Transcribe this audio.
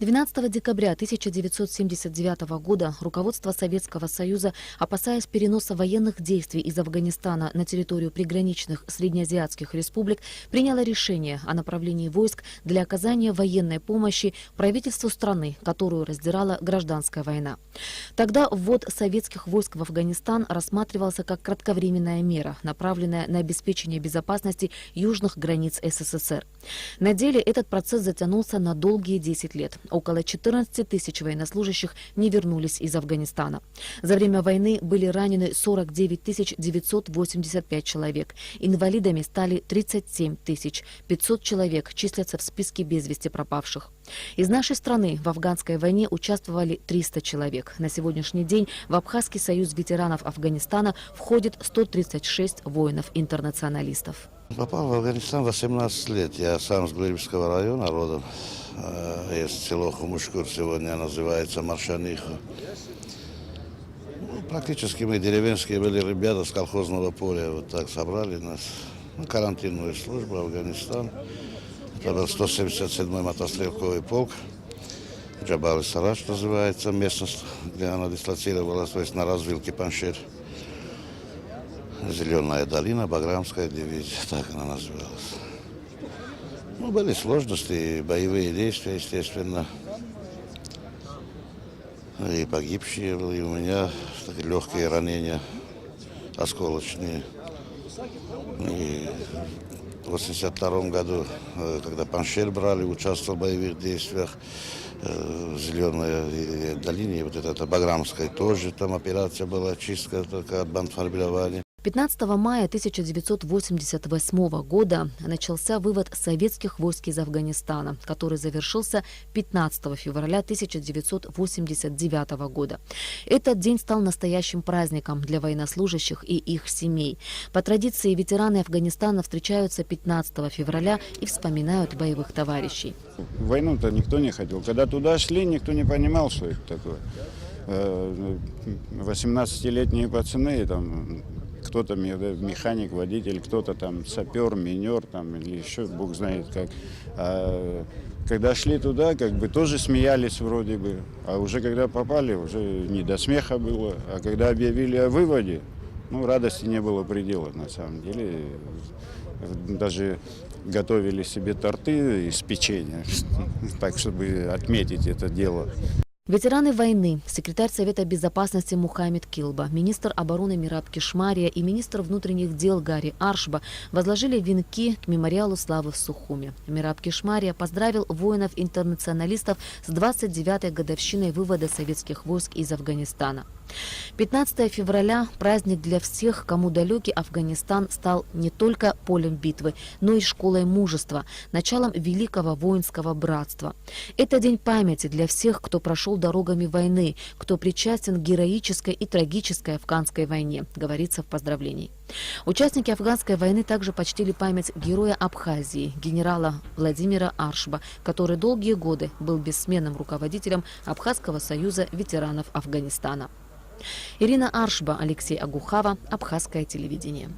12 декабря 1979 года руководство Советского Союза, опасаясь переноса военных действий из Афганистана на территорию приграничных среднеазиатских республик, приняло решение о направлении войск для оказания военной помощи правительству страны, которую раздирала гражданская война. Тогда ввод советских войск в Афганистан рассматривался как кратковременная мера, направленная на обеспечение безопасности южных границ СССР. На деле этот процесс затянулся на долгие 10 лет. Около 14 тысяч военнослужащих не вернулись из Афганистана. За время войны были ранены 49 985 человек. Инвалидами стали 37 500 человек, числятся в списке без вести пропавших. Из нашей страны в афганской войне участвовали 300 человек. На сегодняшний день в Абхазский союз ветеранов Афганистана входит 136 воинов-интернационалистов. Попал в Афганистан 18 лет. Я сам с Гурьевского района родом. Есть село Хумушкур, сегодня называется Маршаниха. Практически мы деревенские были ребята с колхозного поля. Вот так собрали нас на карантинную службу в Афганистан. Это был 177-й мотострелковый полк. Джабал-и-Сарадж называется местность, где она дислоцировалась, то есть на развилке Паншир. Зеленая долина, Баграмская дивизия, так она называлась. Ну, были сложности, боевые действия, естественно. И погибшие были, и у меня такие легкие ранения, осколочные. И в 1982 году, когда Паншир брали, участвовал в боевых действиях в Зеленой долине, вот это Баграмская тоже, там операция была, чистка только от бандформирования. 15 мая 1988 года начался вывод советских войск из Афганистана, который завершился 15 февраля 1989 года. Этот день стал настоящим праздником для военнослужащих и их семей. По традиции ветераны Афганистана встречаются 15 февраля и вспоминают боевых товарищей. Войну-то никто не хотел. Когда туда шли, никто не понимал, что это такое. 18-летние пацаны, там, кто-то механик, водитель, кто-то там сапер, минер, там, или еще бог знает как. А когда шли туда, как бы тоже смеялись вроде бы, а уже когда попали, уже не до смеха было. А когда объявили о выводе, ну, радости не было предела на самом деле. Даже готовили себе торты из печенья, так, чтобы отметить это дело. Ветераны войны, секретарь Совета безопасности Мухаммед Килба, министр обороны Мираб Кишмария и министр внутренних дел Гари Аршба возложили венки к мемориалу славы в Сухуме. Мираб Кишмария поздравил воинов-интернационалистов с 29-й годовщиной вывода советских войск из Афганистана. 15 февраля – праздник для всех, кому далекий Афганистан стал не только полем битвы, но и школой мужества, началом великого воинского братства. Это день памяти для всех, кто прошел дорогами войны, кто причастен к героической и трагической афганской войне, говорится в поздравлении. Участники афганской войны также почтили память героя Абхазии, генерала Владимира Аршба, который долгие годы был бессменным руководителем Абхазского союза ветеранов Афганистана. Ирина Аршба, Алексей Агухава, Абхазское телевидение.